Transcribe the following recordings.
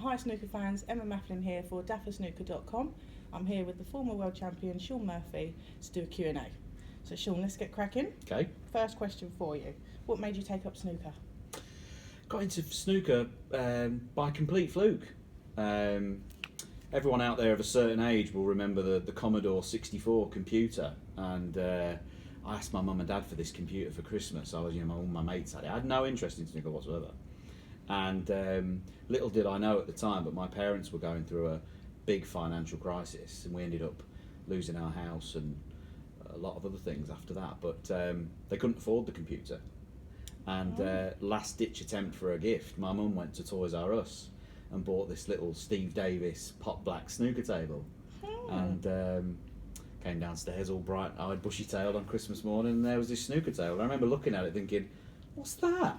Hi snooker fans, Emma Maflin here for Dafasnooker.com. I'm here with the former world champion Shaun Murphy to do a Q&A. So Shaun, let's get cracking. Okay. First question for you. What made you take up snooker? Got into snooker by complete fluke. Everyone out there of a certain age will remember the Commodore 64 computer, and I asked my mum and dad for this computer for Christmas. I was, all my mates had it. I had no interest in snooker whatsoever. And little did I know at the time, but my parents were going through a big financial crisis, and we ended up losing our house and a lot of other things after that. But they couldn't afford the computer. And last ditch attempt for a gift, my mum went to Toys R Us and bought this little Steve Davis pot black snooker table. And came downstairs all bright-eyed, bushy-tailed on Christmas morning, and there was this snooker table. I remember looking at it thinking, what's that?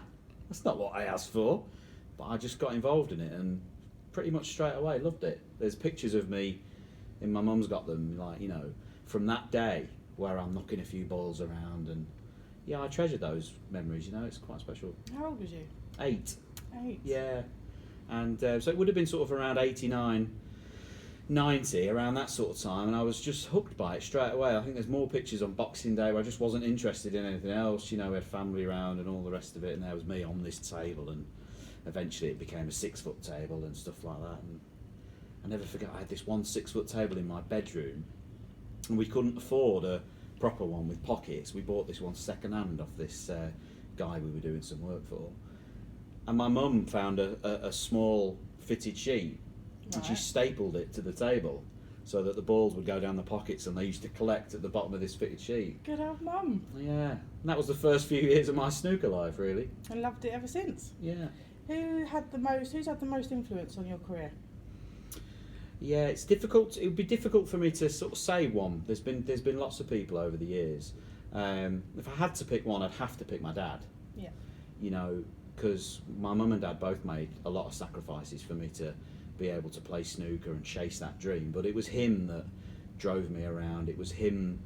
That's not what I asked for. But I just got involved in it and pretty much straight away loved it. There's pictures of me, and my mum's got them, from that day where I'm knocking a few balls around, and yeah, I treasure those memories, it's quite special. How old was you? 8. 8? Yeah. And so it would have been sort of around 89, 90, around that sort of time, and I was just hooked by it straight away. I think there's more pictures on Boxing Day where I just wasn't interested in anything else. We had family around and all the rest of it, and there was me on this table, and eventually it became a 6-foot table and stuff like that. And I never forget, I had this one 6-foot table in my bedroom, and we couldn't afford a proper one with pockets. We bought this one second hand off this guy we were doing some work for, and my mum found a small fitted sheet. And she stapled it to the table so that the balls would go down the pockets, and they used to collect at the bottom of this fitted sheet. Good old mum. Yeah, and that was the first few years of my snooker life, really. And loved it ever since. Yeah. Who's had the most influence on your career? Yeah, it's difficult. It would be difficult for me to sort of say one. There's been lots of people over the years. If I had to pick one, I'd have to pick my dad. Yeah. Because my mum and dad both made a lot of sacrifices for me to be able to play snooker and chase that dream. But it was him that drove me around. It was him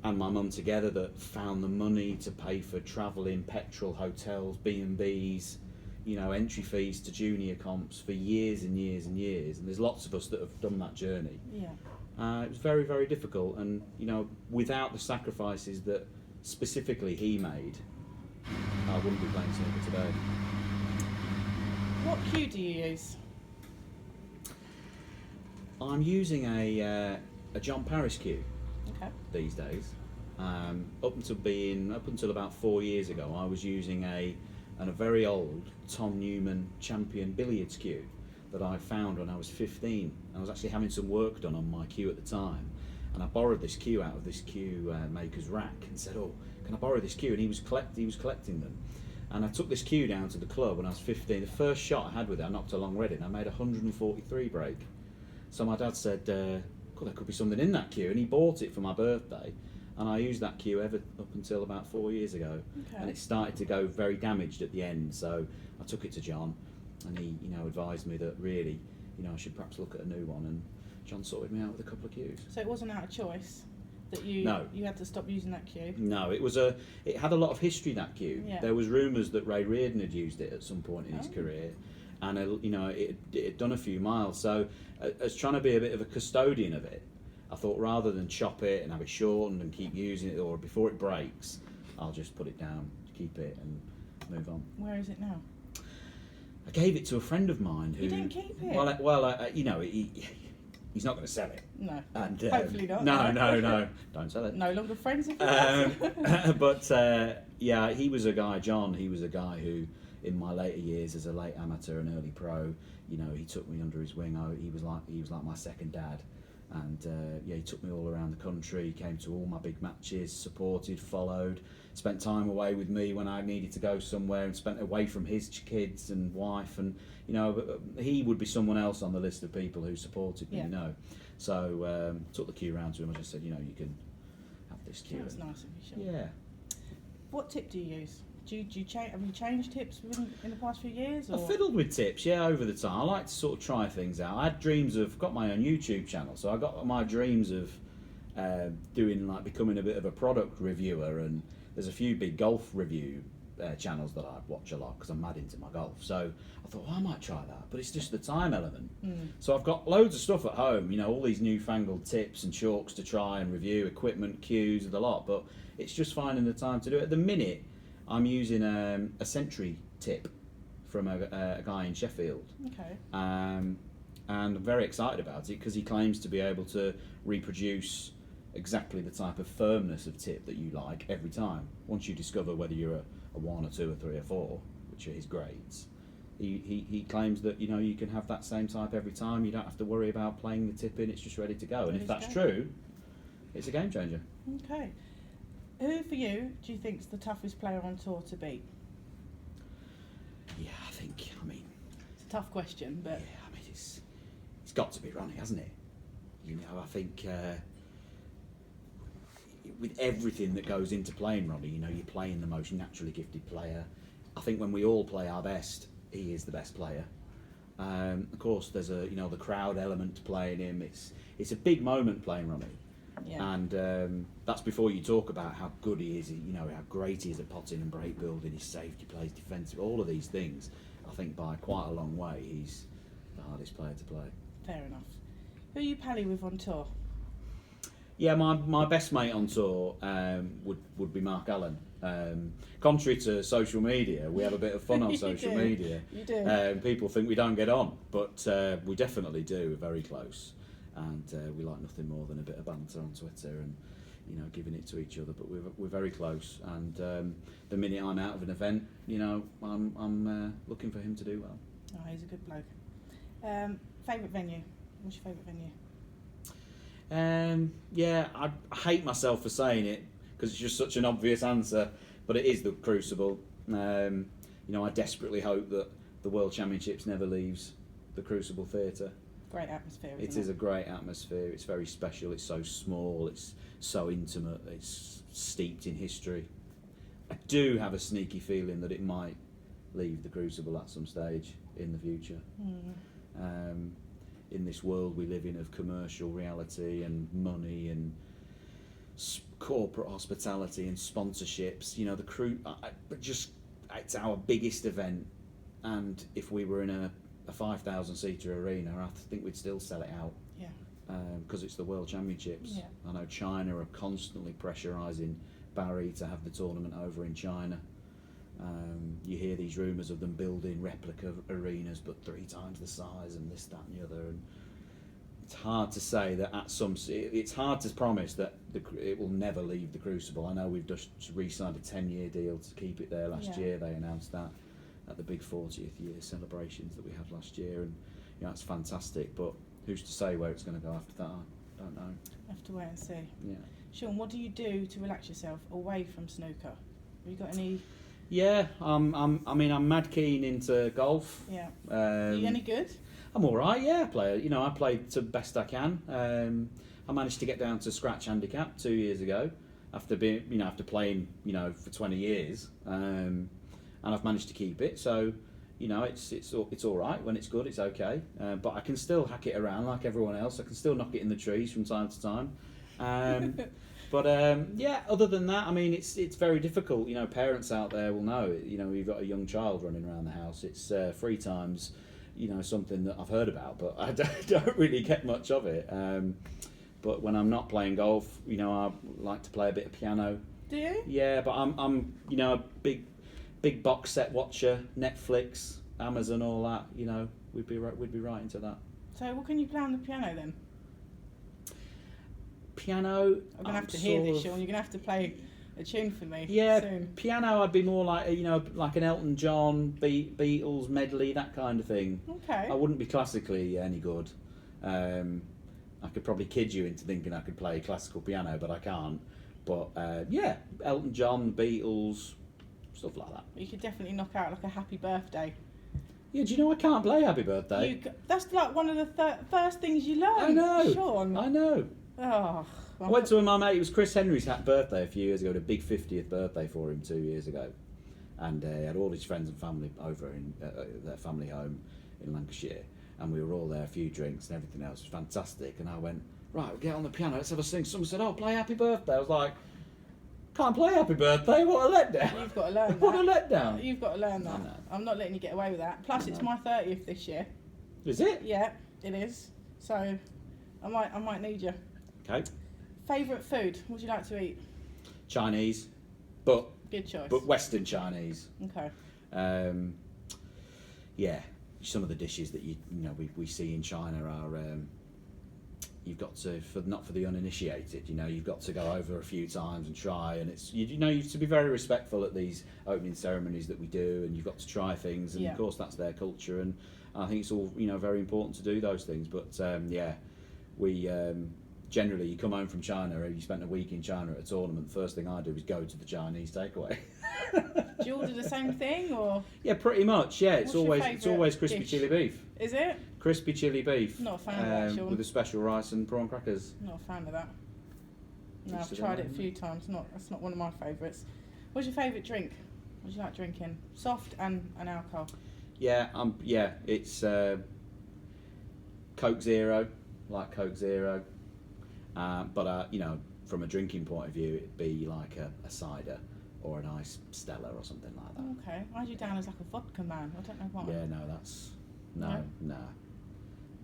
and my mum together that found the money to pay for travelling, petrol, hotels, B&Bs, entry fees to junior comps for years and years and years. And there's lots of us that have done that journey. Yeah. It was very, very difficult. And, without the sacrifices that specifically he made, I wouldn't be playing snooker today. What cue do you use? I'm using a John Paris cue these days. Up until about 4 years ago, I was using a very old Tom Newman champion billiards cue that I found when I was 15. I was actually having some work done on my cue at the time, and I borrowed this cue out of this cue maker's rack and said, "Oh, can I borrow this cue?" And he was collecting them. And I took this cue down to the club when I was 15. The first shot I had with it, I knocked a long red in. I made a 143 break. So my dad said, there could be something in that cue, and he bought it for my birthday, and I used that cue up until about 4 years ago. And it started to go very damaged at the end, so I took it to John, and he advised me that really I should perhaps look at a new one, and John sorted me out with a couple of cues. So it wasn't out of choice that you had to stop using that cue? No, it had a lot of history, that cue. Yeah. There was rumours that Ray Reardon had used it at some point in his career, and it had done a few miles. So as trying to be a bit of a custodian of it, I thought rather than chop it and have it shortened and keep using it, or before it breaks, I'll just put it down, keep it, and move on. Where is it now? I gave it to a friend of mine who... You didn't keep it? Well, he's not going to sell it. No. And, hopefully not. No, don't sell it. No longer friends with you. But yeah, he was a guy, John. He was a guy who, in my later years as a late amateur and early pro, he took me under his wing. He was like my second dad, and he took me all around the country. He came to all my big matches, supported, followed, spent time away with me when I needed to go somewhere, and spent away from his kids and wife. And he would be someone else on the list of people who supported me. So took the cue round to him. I just said, you can have this cue. That's nice of you, Shaun. Yeah. What tip do you use? Have you changed tips in the past few years? Or? I fiddled with tips, over the time. I like to sort of try things out. I had dreams of, got my own YouTube channel, so I got my dreams of becoming a bit of a product reviewer, and there's a few big golf review channels that I watch a lot because I'm mad into my golf. So I thought, I might try that, but it's just the time element. So I've got loads of stuff at home, all these newfangled tips and chalks to try and review, equipment, cues, the lot, but it's just finding the time to do it. At the minute, I'm using a Sentry tip from a guy in Sheffield. Okay. And I'm very excited about it because he claims to be able to reproduce exactly the type of firmness of tip that you like every time. Once you discover whether you're a 1 or 2 or 3 or 4, which are his grades, he claims that you can have that same type every time. You don't have to worry about playing the tip in; it's just ready to go. And if that's true, it's a game changer. Okay. Who for you do you think's the toughest player on tour to beat? Yeah, I mean, it's a tough question, but yeah, I mean, it's got to be Ronnie, hasn't it? I think. With everything that goes into playing Ronnie, you're playing the most naturally gifted player. I think when we all play our best, he is the best player. Of course, there's the crowd element to playing him. It's a big moment playing Ronnie, and that's before you talk about how good he is. How great he is at potting and break building. His safety plays, defensive, all of these things. I think by quite a long way, he's the hardest player to play. Fair enough. Who are you pally with on tour? Yeah, my best mate on tour would be Mark Allen. Contrary to social media, we have a bit of fun on social media. You do. People think we don't get on, but we definitely do. We're very close, and we like nothing more than a bit of banter on Twitter and giving it to each other. But we're very close, and the minute I'm out of an event, I'm looking for him to do well. Oh, he's a good bloke. Favourite venue? What's your favourite venue? Yeah, I hate myself for saying it because it's just such an obvious answer, but it is the Crucible. I desperately hope that the World Championships never leaves the Crucible Theatre. Great atmosphere. It is a great atmosphere. It's very special. It's so small. It's so intimate. It's steeped in history. I do have a sneaky feeling that it might leave the Crucible at some stage in the future. In this world we live in of commercial reality and money and corporate hospitality and sponsorships, it's our biggest event, and if we were in a 5,000 seater arena, I think we'd still sell it out. Yeah. Because it's the World Championships. Yeah. I know China are constantly pressurising Barry to have the tournament over in China. You hear these rumours of them building replica arenas but 3 times the size and this, that and the other, and it's hard to say that it's hard to promise that it will never leave the Crucible. I know we've just re-signed a 10-year deal to keep it there last year. They announced that at the big 40th year celebrations that we had last year, and it's fantastic, but who's to say where it's going to go after that? I don't know. Have to wait and see. Yeah. Shaun, what do you do to relax yourself away from snooker? Have you got any? Yeah, I'm mad keen into golf. Yeah. Are you any good? I'm all right. Yeah, I play to best I can. I managed to get down to scratch handicap 2 years ago after playing for 20 years, and I've managed to keep it. So it's all right when it's good. It's okay, but I can still hack it around like everyone else. I can still knock it in the trees from time to time. But other than that, it's very difficult. Parents out there will know. You've got a young child running around the house. It's 3 times, something that I've heard about, but I don't really get much of it. But when I'm not playing golf, I like to play a bit of piano. Do you? Yeah, but I'm a big box set watcher. Netflix, Amazon, all that. We'd be right into that. So what can you play on the piano then? Piano. I'm gonna have to hear this, Shaun. You're gonna have to play a tune for me. Yeah, soon. Piano. I'd be more like like an Elton John, Beatles medley, that kind of thing. Okay. I wouldn't be classically any good. I could probably kid you into thinking I could play classical piano, but I can't. But Elton John, Beatles, stuff like that. You could definitely knock out like a Happy Birthday. Yeah, do you know I can't play Happy Birthday? That's like one of the first things you learn. I know. Shaun. I know. Oh. I went to my mate. It was Chris Henry's birthday a few years ago. A big 50th birthday for him 2 years ago, and he had all his friends and family over in their family home in Lancashire, and we were all there, a few drinks and everything else. It was fantastic. And I went, right, we'll get on the piano. Let's have a sing. Someone said, "Oh, play Happy Birthday." I was like, Can't play Happy Birthday. What a letdown. You've got to learn that. What a letdown. You've got to learn that. I know. I'm not letting you get away with that. Plus, it's my 30th this year. Is it? Yeah, it is. So, I might need you. Okay. Favourite food? What do you like to eat? Chinese, but Good choice. Western Chinese. Okay. Yeah, some of the dishes that you know we see in China are you've got to not for the uninitiated. You know, you've got to go over a few times and try, and it's you know you have to be very respectful at these opening ceremonies that we do, and you've got to try things, and of course that's their culture, and I think it's all very important to do those things. But we. Generally, you come home from China, or you spent a week in China at a tournament. First thing I do is go to the Chinese takeaway. Do you order the same thing, or? Yeah, pretty much. Yeah, it's What's always crispy dish? chili beef. Is it? Crispy chili beef. Not a fan of that, Shaun. with a special rice and prawn crackers. Not a fan of that. No, Just I've tried it a few times. That's not one of my favourites. What's your favourite drink? What do you like drinking? Soft and alcohol. Yeah, it's Coke Zero. Like Coke Zero. But from a drinking point of view, it'd be like a cider or a nice Stella or something like that. Okay, I had you down as like a vodka man. I don't know why. Yeah, no, that's no.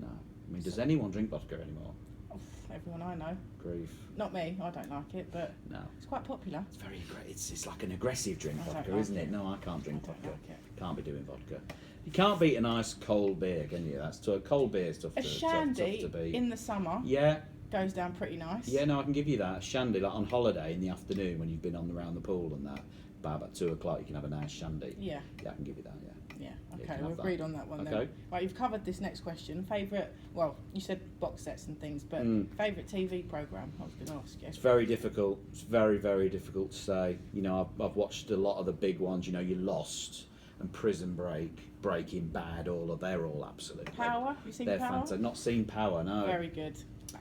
I mean, does anyone drink vodka anymore? Oh, everyone I know. Grief. Not me. I don't like it, but No. it's quite popular. It's very it's like an aggressive drink, I don't vodka, like isn't it? it. No, I can't drink I don't vodka. like it. Can't be doing vodka. You can't beat a nice cold beer, can you? That's cold beer is tough A tough shandy to beat. in the summer Yeah. goes down pretty nice. Yeah, no, I can give you that. A shandy, like on holiday in the afternoon when you've been around the pool and that, about 2 o'clock you can have a nice shandy. Yeah. Yeah, I can give you that, yeah. Yeah. you Okay, can we've have that. agreed on that one then. Okay. Right, you've covered this next question. Favourite? Well, you said box sets and things, but favourite TV programme? I was going to ask you. It's very difficult. It's very, very difficult to say. You know, I've watched a lot of the big ones. You know, You Lost and Prison Break, Breaking Bad. They're all absolute. Power? You seen They're Power? fantastic. Not seen Power, no. Very good.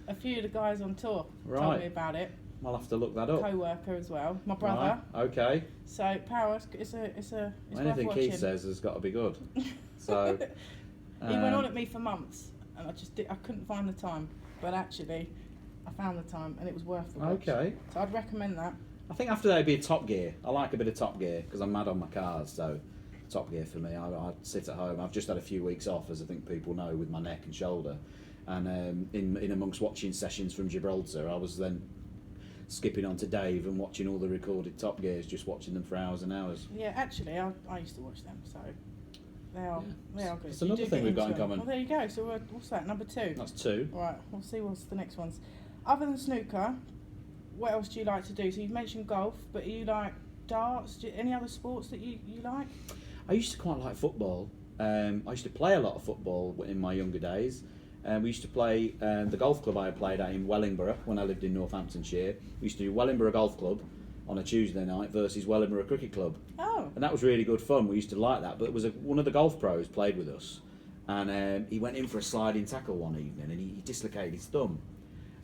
A few of the guys on tour told Right. me about it. I'll have to look that up. Co-worker as well. My brother. Right. Okay. So Power, it's Anything worth Keith watching. says has got to be good. So. He went on at me for months, and I couldn't find the time. But actually, I found the time, and it was worth the watch. Okay. So I'd recommend that. I think after that it'd be a Top Gear. I like a bit of Top Gear because I'm mad on my cars. So Top Gear for me. I sit at home. I've just had a few weeks off, as I think people know, with my neck and shoulder. And in amongst watching sessions from Gibraltar, I was then skipping on to Dave and watching all the recorded Top Gears, just watching them for hours and hours. Yeah, actually, I used to watch them, so they are good. That's You another do thing get we've got in into 'em. common. Well, there you go. So what's that? Number 2. That's 2. Right. We'll see what's the next ones. Other than snooker, what else do you like to do? So you've mentioned golf, but you like darts? Any other sports that you like? I used to quite like football. I used to play a lot of football in my younger days. We used to play the golf club I played at in Wellingborough when I lived in Northamptonshire. We used to do Wellingborough Golf Club on a Tuesday night versus Wellingborough Cricket Club. Oh. And that was really good fun. We used to like that. But it was one of the golf pros played with us, and he went in for a sliding tackle one evening, and he dislocated his thumb.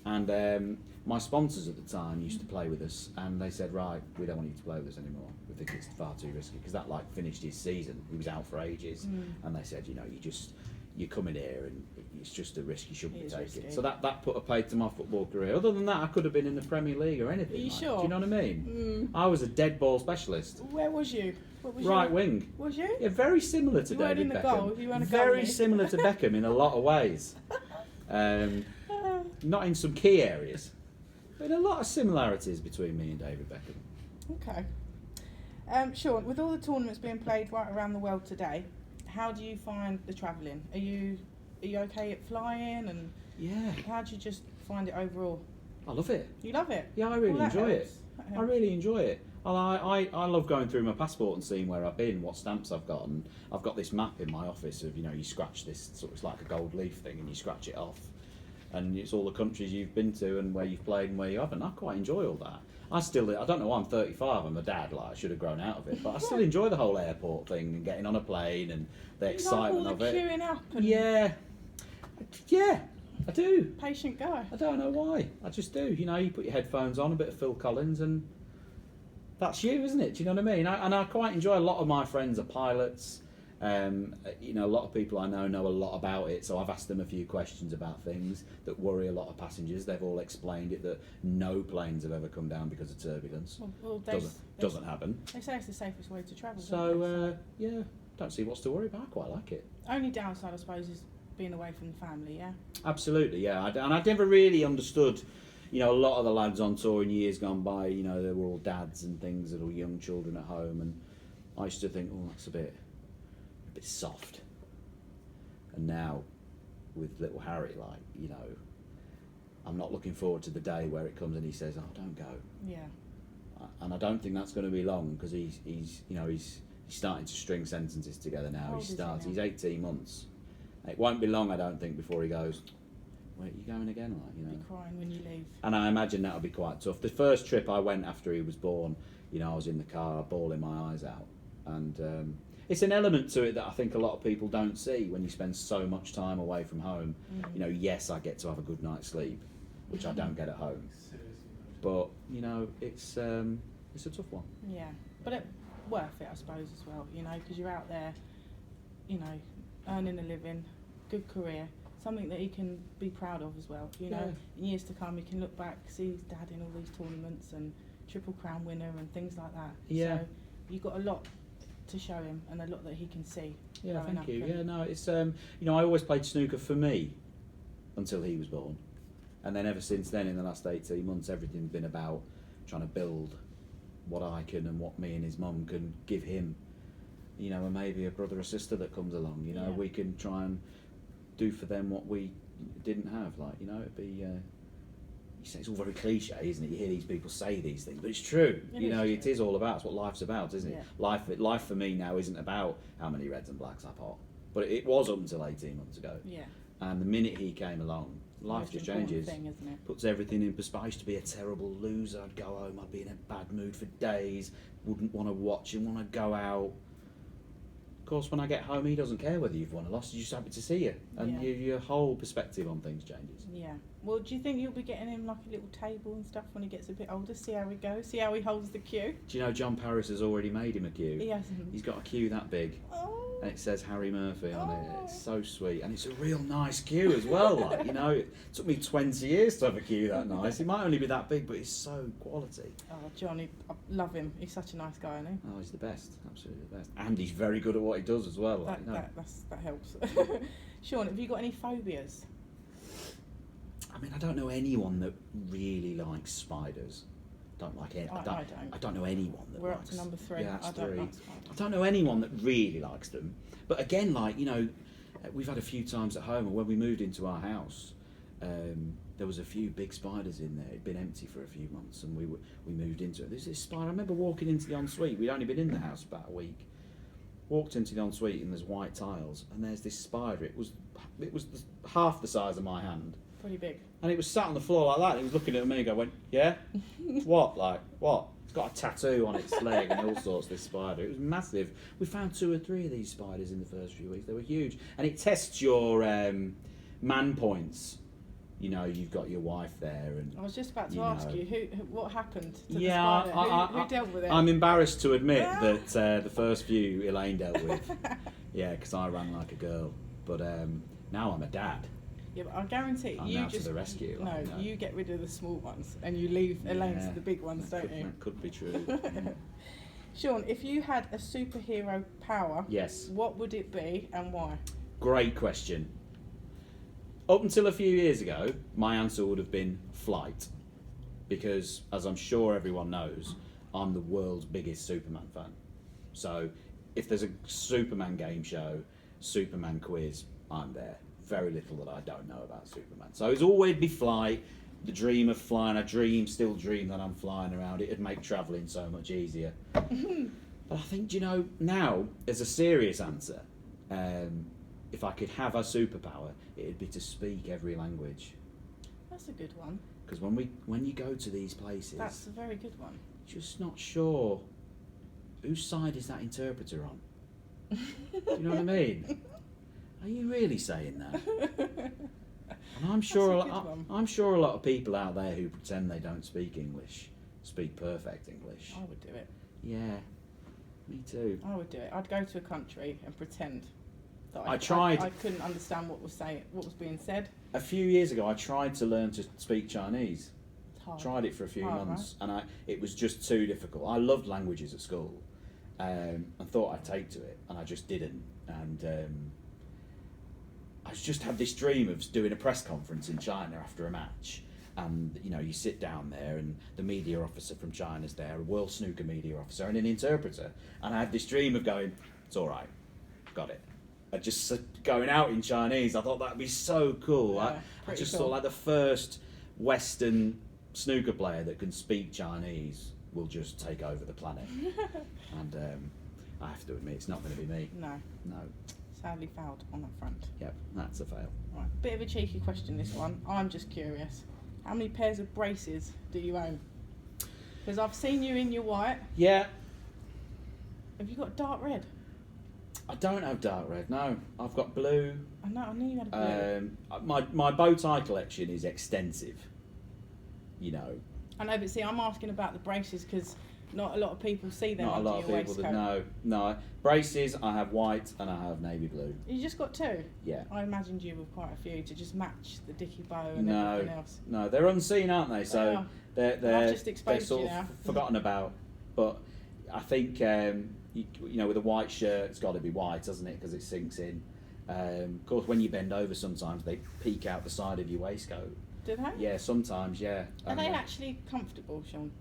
And my sponsors at the time used to play with us, and they said, right, we don't want you to play with us anymore. We think it's far too risky, because that finished his season. He was out for ages, and they said, you come in here and it's just a risk you shouldn't be taking. risky. So that put a paid to my football career. Other than that, I could have been in the Premier League or anything. Are you like, sure? Do you know what I mean? I was a dead ball specialist. Where was you? What was Right your- wing. Was you? Yeah, very similar to You weren't David in the Beckham. goal, you weren't a Very goalie. similar to Beckham in a lot of ways. Not in some key areas, but a lot of similarities between me and David Beckham. Okay. Shaun, with all the tournaments being played right around the world today, how do you find the travelling? Are you okay at flying, and Yeah, how do you just find it overall? I love it. You love it? Yeah, I really Well, that enjoy it. helps. That I helps. really enjoy it. I love going through my passport and seeing where I've been, what stamps I've got, and I've got this map in my office of, you scratch this, so it's like a gold leaf thing, and you scratch it off, and it's all the countries you've been to and where you've played and where you haven't. I quite enjoy all that. I don't know why I'm 35, I'm a dad, I should have grown out of it, but I still enjoy the whole airport thing and getting on a plane and the excitement you like all of the it. queuing up and Yeah, I do. patient guy. I don't know why. I just do. You put your headphones on, a bit of Phil Collins, and that's you, isn't it? Do you know what I mean? And I quite enjoy. A lot of my friends are pilots, You know, a lot of people I know a lot about it, so I've asked them a few questions about things that worry a lot of passengers. They've all explained it, that no planes have ever come down because of turbulence. Well, Doesn't happen. They say it's the safest way to travel. So, yeah, don't see what's to worry about. I quite like it. Only downside, I suppose, is being away from the family, yeah? Absolutely, yeah. And I never really understood, you know, a lot of the lads on tour in years gone by, you know, they were all dads and things, little young children at home, and I used to think, oh, that's a bit soft. And now, with little Harry, like, you know, I'm not looking forward to the day where it comes and he says, oh, don't go. Yeah. And I don't think that's going to be long, because he's you know, he's starting to string sentences together now. How old is he now? He's 18 months. It won't be long, I don't think, before he goes, where are you going again? Like, you know. Be crying when you leave. And I imagine that'll be quite tough. The first trip I went after he was born, you know, I was in the car, bawling my eyes out. And it's an element to it that I think a lot of people don't see when you spend so much time away from home. You know, yes, I get to have a good night's sleep, which I don't get at home. But, you know, it's a tough one. Yeah, but it's worth it, I suppose, as well, you know, because you're out there, you know, earning a living, good career, something that he can be proud of as well. You know, in years to come, he can look back, see his dad in all these tournaments and Triple Crown winner and things like that. Yeah. So you've got a lot to show him and a lot that he can see. Yeah, growing thank up. you. And Yeah, no, it's you know, I always played snooker for me until he was born, and then ever since then, in the last 18 months, everything's been about trying to build what I can and what me and his mum can give him. You know, and maybe a brother or sister that comes along. You know, we can try and do for them what we didn't have. Like, you know, it'd be. It's all very cliche, isn't it? You hear these people say these things, but it's true. It is all about. It's what life's about, isn't it? Life for me now isn't about how many reds and blacks I pot, but it was up until 18 months ago. Yeah. And the minute he came along, life just changes. Thing, isn't it? Puts everything in perspective. I used to be a terrible loser. I'd go home, I'd be in a bad mood for days. Wouldn't want to watch him, want to go out. Of course, when I get home, he doesn't care whether you've won or lost. He's just happy to see you, and your whole perspective on things changes. Yeah. Well, do you think you'll be getting him like a little table and stuff when he gets a bit older? See how he goes. See how he holds the cue. Do you know John Paris has already made him a cue? He hasn't. He's got a cue that big, and it says Harry Murphy on it. It's so sweet, and it's a real nice cue as well. Like, you know, it took me 20 years to have a cue that nice. It might only be that big, but it's so quality. Oh, Johnny, I love him. He's such a nice guy, isn't he? Oh, he's the best, absolutely the best, and he's very good at what he does as well. Like, That helps. Shaun, have you got any phobias? I mean, I don't know anyone that really likes spiders. Don't like it. I don't know anyone that We're likes. up to number 3. Yeah, that's I don't 3. like spiders. I don't know anyone that really likes them. But again, like, you know, we've had a few times at home, and when we moved into our house, there was a few big spiders in there. It'd been empty for a few months, and we moved into it. There's this spider. I remember walking into the ensuite. We'd only been in the house about a week. Walked into the ensuite, and there's white tiles, and there's this spider. It was half the size of my hand. Pretty big. And it was sat on the floor like that. And it was looking at me and went, yeah? What? Like, what? It's got a tattoo on its leg and all sorts, this spider. It was massive. We found 2 or 3 of these spiders in the first few weeks. They were huge. And it tests your man points. You know, you've got your wife there. And I was just about to ask you, what happened to the yeah, spider? Who dealt with it? I'm embarrassed to admit that the first few Elaine dealt with. Yeah, because I ran like a girl. But now I'm a dad. Yeah, but I guarantee I'm you now just to the rescue. No, you get rid of the small ones and you leave Elaine to the big ones, don't you? That could be true. Shaun, if you had a superhero power, yes, what would it be and why? Great question. Up until a few years ago, my answer would have been flight, because, as I'm sure everyone knows, I'm the world's biggest Superman fan. So, if there's a Superman game show, Superman quiz, I'm there. Very little that I don't know about Superman. So it's always be flight, the dream of flying. Still dream that I'm flying around. It'd make travelling so much easier. But I think, you know, now, as a serious answer, if I could have a superpower, it'd be to speak every language. That's a good one. Because when you go to these places, that's a very good one. Just not sure whose side is that interpreter on. Do you know what I mean? Are you really saying that? And I'm sure a lot of people out there who pretend they don't speak English speak perfect English. I would do it. Yeah. Me too. I would do it. I'd go to a country and pretend that I tried. I couldn't understand what was being said. A few years ago, I tried to learn to speak Chinese. It's hard. Tried it for a few Hard, months, and it was just too difficult. I loved languages at school, and thought I'd take to it, and I just didn't. And I just had this dream of doing a press conference in China after a match. And you sit down there, and the media officer from China's there, a world snooker media officer, and an interpreter. And I had this dream of going, "It's all right, got it." And just going out in Chinese. I thought that'd be so cool. Yeah, I just cool. thought like the first Western snooker player that can speak Chinese will just take over the planet. And I have to admit, it's not going to be me. No. Sadly fouled on that front. Yep, that's a fail. Right. Bit of a cheeky question, this one. I'm just curious. How many pairs of braces do you own? Because I've seen you in your white. Yeah. Have you got dark red? I don't have dark red, no. I've got blue. I know, I knew you had a blue. My bow tie collection is extensive. I know, but see, I'm asking about the braces because not a lot of people see them Not a under lot of your people waistcoat. that no. Braces, I have white and I have navy blue. You just got two? Yeah. I imagined you with quite a few to just match the dicky bow and No, everything else. no, they're unseen, aren't they? So I've just they're exposed sort you of now. forgotten about. But I think with a white shirt, it's got to be white, doesn't it? Because it sinks in. Of course, when you bend over, sometimes they peek out the side of your waistcoat. Do they? Yeah, sometimes, yeah. Are they actually comfortable, Shaun?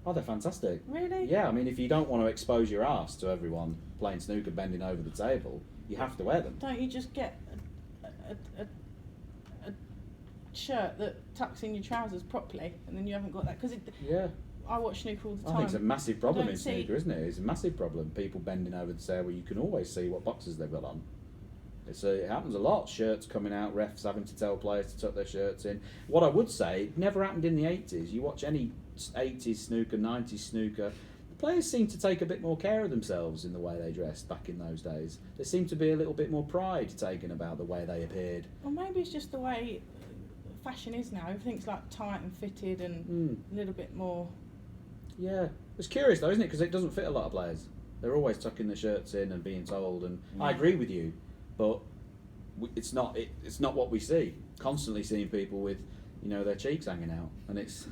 Oh, they're fantastic. Really? Yeah, I mean, if you don't want to expose your arse to everyone playing snooker bending over the table, you have to wear them. Don't you just get a shirt that tucks in your trousers properly, and then you haven't got that? Because Yeah. I watch snooker all the I time. think it's a massive problem don't in see- snooker, isn't it? It's a massive problem. People bending over the table, you can always see what boxes they've got on. It happens a lot. Shirts coming out, refs having to tell players to tuck their shirts in. What I would say, it never happened in the 80s. You watch any 80s snooker, 90s snooker, the players seem to take a bit more care of themselves in the way they dressed back in those days. There seemed to be a little bit more pride taken about the way they appeared. Well, maybe it's just the way fashion is now. Everything's like tight and fitted and a little bit more. Yeah. It's curious though, isn't it? Because it doesn't fit a lot of players. They're always tucking their shirts in and being told, and I agree with you, but it's not what we see. Constantly seeing people with, their cheeks hanging out, and it's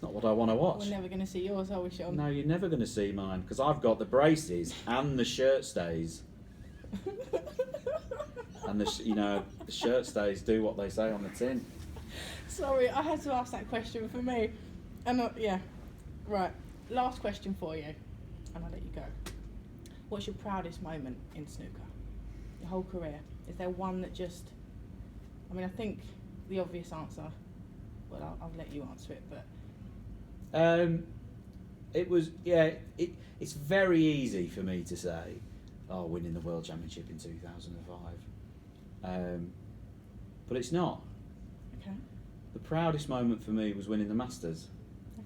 not what I want to watch. We're never going to see yours, are we, Shaun? No, you're never going to see mine because I've got the braces and the shirt stays, and the shirt stays do what they say on the tin. Sorry, I had to ask that question for me. And yeah, right. Last question for you, and I'll let you go. What's your proudest moment in snooker? Your whole career? Is there one that just? I mean, I think the obvious answer. Well, I'll let you answer it, but. It was It's very easy for me to say, winning the World Championship in 2005, but it's not. Okay. The proudest moment for me was winning the Masters.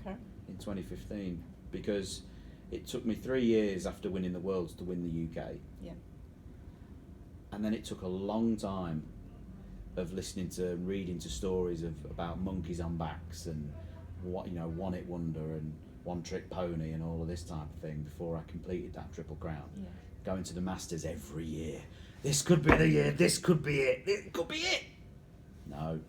Okay. In 2015, because it took me 3 years after winning the Worlds to win the UK. Yeah. And then it took a long time of listening to and reading to stories about monkeys on backs and one hit wonder and one trick pony and all of this type of thing before I completed that Triple Crown. Yeah. Going to the Masters every year. This could be the year, this could be it, it could be it. No.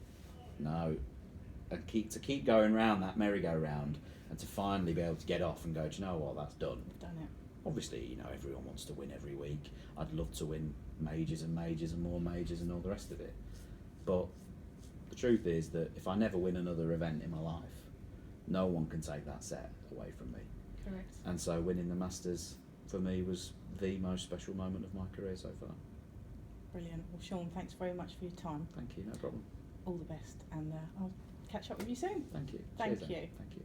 And keep going round that merry-go-round and to finally be able to get off and go, do you know what, that's done. You've done it. Obviously, everyone wants to win every week. I'd love to win majors and more majors and all the rest of it. But the truth is that if I never win another event in my life, no one can take that set away from me. Correct. And so winning the Masters for me was the most special moment of my career so far. Brilliant. Well, Shaun, thanks very much for your time. Thank you, no problem. All the best, and I'll catch up with you soon. Thank you. Thank Cheers, you. then. Thank you.